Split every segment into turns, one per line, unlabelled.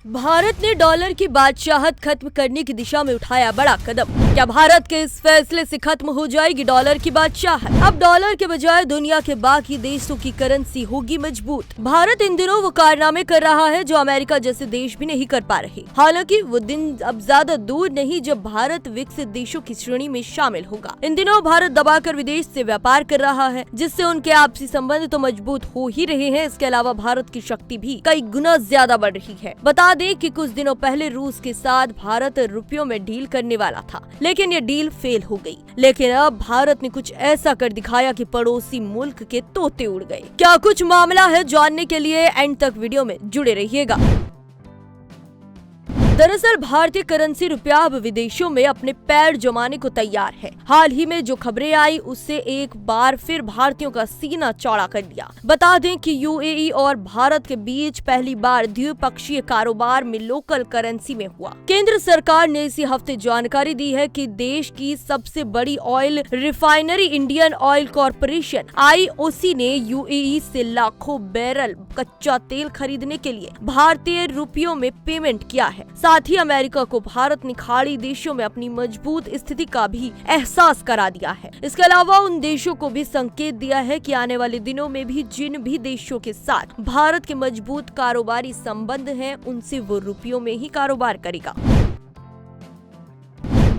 भारत ने डॉलर की बादशाहत खत्म करने की दिशा में उठाया बड़ा कदम। क्या भारत के इस फैसले से खत्म हो जाएगी डॉलर की बादशाहत? अब डॉलर के बजाय दुनिया के बाकी देशों की करेंसी होगी मजबूत। भारत इन दिनों वो कारनामे कर रहा है जो अमेरिका जैसे देश भी नहीं कर पा रहे। हालांकि वो दिन अब ज्यादा दूर नहीं जब भारत विकसित देशों की श्रेणी में शामिल होगा। इन दिनों भारत दबाकर विदेश से व्यापार कर रहा है, जिससे उनके आपसी संबंध तो मजबूत हो ही रहे हैं। इसके अलावा भारत की शक्ति भी कई गुना ज्यादा बढ़ रही है। बता दें कि कुछ दिनों पहले रूस के साथ भारत रुपयों में डील करने वाला था, लेकिन ये डील फेल हो गई। लेकिन अब भारत ने कुछ ऐसा कर दिखाया कि पड़ोसी मुल्क के तोते उड़ गए। क्या कुछ मामला है, जानने के लिए एंड तक वीडियो में जुड़े रहिएगा। दरअसल भारतीय करेंसी रुपया अब विदेशों में अपने पैर जमाने को तैयार है। हाल ही में जो खबरें आई उससे एक बार फिर भारतीयों का सीना चौड़ा कर दिया। बता दें कि यूएई और भारत के बीच पहली बार द्विपक्षीय कारोबार में लोकल करेंसी में हुआ। केंद्र सरकार ने इसी हफ्ते जानकारी दी है कि देश की सबसे बड़ी oil refinery Indian oil corporation IOC ने यूएई से लाखों बैरल कच्चा तेल खरीदने के लिए भारतीय रुपयों में पेमेंट किया है। साथ ही अमेरिका को भारत ने खाड़ी देशों में अपनी मजबूत स्थिति का भी एहसास करा दिया है। इसके अलावा उन देशों को भी संकेत दिया है कि आने वाले दिनों में भी जिन भी देशों के साथ भारत के मजबूत कारोबारी संबंध हैं, उनसे वो रुपयों में ही कारोबार करेगा।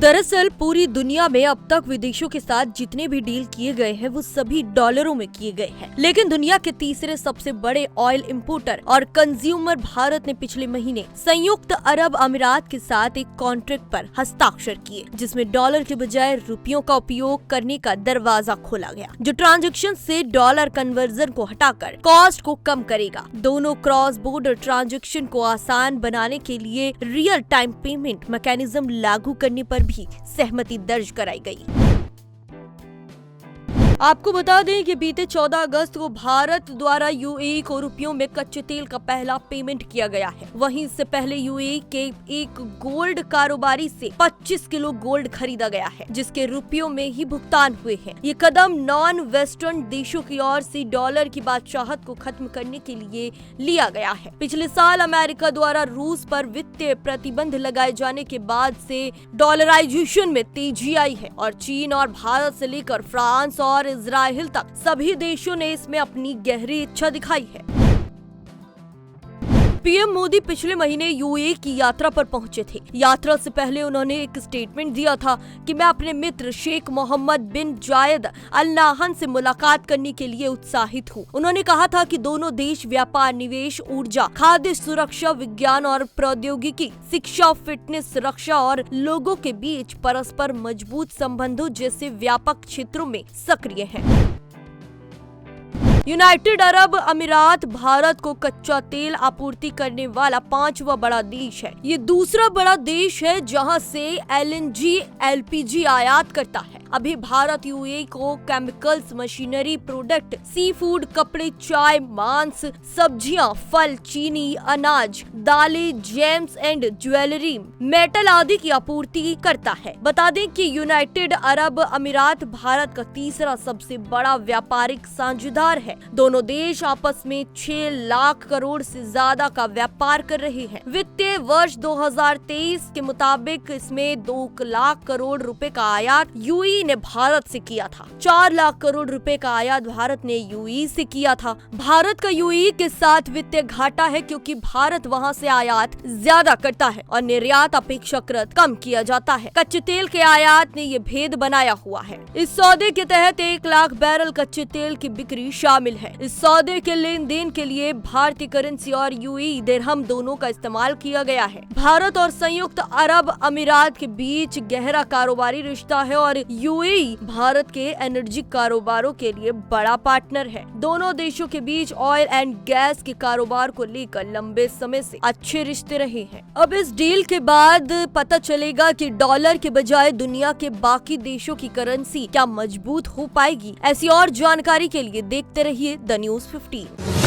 दरअसल पूरी दुनिया में अब तक विदेशों के साथ जितने भी डील किए गए हैं वो सभी डॉलरों में किए गए हैं। लेकिन दुनिया के तीसरे सबसे बड़े ऑयल इंपोर्टर और कंज्यूमर भारत ने पिछले महीने संयुक्त अरब अमीरात के साथ एक कॉन्ट्रैक्ट पर हस्ताक्षर किए, जिसमें डॉलर के बजाय रुपयों का उपयोग करने का दरवाजा खोला गया, जो ट्रांजैक्शन से डॉलर कन्वर्जन को हटाकर कॉस्ट को कम करेगा। दोनों क्रॉस बॉर्डर ट्रांजैक्शन को आसान बनाने के लिए रियल टाइम पेमेंट मैकेनिज्म लागू करने पर भी सहमति दर्ज कराई गई। आपको बता दें कि बीते 14 अगस्त को भारत द्वारा यूएई को रुपयों में कच्चे तेल का पहला पेमेंट किया गया है। वहीं इससे पहले यूएई के एक गोल्ड कारोबारी से 25 किलो गोल्ड खरीदा गया है, जिसके रुपयों में ही भुगतान हुए हैं। ये कदम नॉन वेस्टर्न देशों की ओर से डॉलर की बादशाहत को खत्म करने के लिए लिया गया है। पिछले साल अमेरिका द्वारा रूस पर वित्तीय प्रतिबंध लगाए जाने के बाद से डॉलराइजेशन में तेजी आई है और चीन और भारत से लेकर फ्रांस और इजराइल तक सभी देशों ने इसमें अपनी गहरी इच्छा दिखाई है। पीएम मोदी पिछले महीने यूएई की यात्रा पर पहुंचे थे। यात्रा से पहले उन्होंने एक स्टेटमेंट दिया था कि मैं अपने मित्र शेख मोहम्मद बिन जायद अल नाहन से मुलाकात करने के लिए उत्साहित हूं। उन्होंने कहा था कि दोनों देश व्यापार, निवेश, ऊर्जा, खाद्य सुरक्षा, विज्ञान और प्रौद्योगिकी, शिक्षा, फिटनेस, रक्षा और लोगों के बीच परस्पर मजबूत संबंधों जैसे व्यापक क्षेत्रों में सक्रिय हैं। यूनाइटेड अरब अमीरात भारत को कच्चा तेल आपूर्ति करने वाला 5वां बड़ा देश है। ये दूसरा बड़ा देश है जहां से LNG LPG आयात करता है। अभी भारत यूएई को chemicals, machinery product, sea food, कपड़े, चाय, मांस, सब्जियां, फल, चीनी, अनाज, दालें, जेम्स एंड ज्वेलरी, मेटल आदि की आपूर्ति करता है। बता दें कि यूनाइटेड अरब अमीरात भारत का तीसरा सबसे बड़ा व्यापारिक साझेदार है। दोनों देश आपस में 6 लाख करोड़ से ज्यादा का व्यापार कर रहे हैं। वित्तीय वर्ष 2023 के मुताबिक इसमें 2 लाख करोड़ रुपए का आयात यूएई ने भारत से किया था। 4 लाख करोड़ रुपए का आयात भारत ने यूएई से किया था। भारत का यूएई के साथ वित्तीय घाटा है क्योंकि भारत वहां से आयात ज्यादा करता है और निर्यात अपेक्षाकृत कम किया जाता है। कच्चे तेल के आयात ने ये भेद बनाया हुआ है। इस सौदे के तहत 1 लाख बैरल कच्चे तेल की बिक्री शामिल है। इस सौदे के लेन देन के लिए भारतीय करेंसी और यूएई दिरहम दोनों का इस्तेमाल किया गया है। भारत और संयुक्त अरब अमीरात के बीच गहरा कारोबारी रिश्ता है और यूएई भारत के एनर्जी कारोबारों के लिए बड़ा पार्टनर है। दोनों देशों के बीच ऑयल एंड गैस के कारोबार को लेकर लंबे समय से अच्छे रिश्ते रहे हैं। अब इस डील के बाद पता चलेगा कि डॉलर के बजाय दुनिया के बाकी देशों की करेंसी क्या मजबूत हो पाएगी। ऐसी और जानकारी के लिए देखते रहिए द न्यूज़ 15।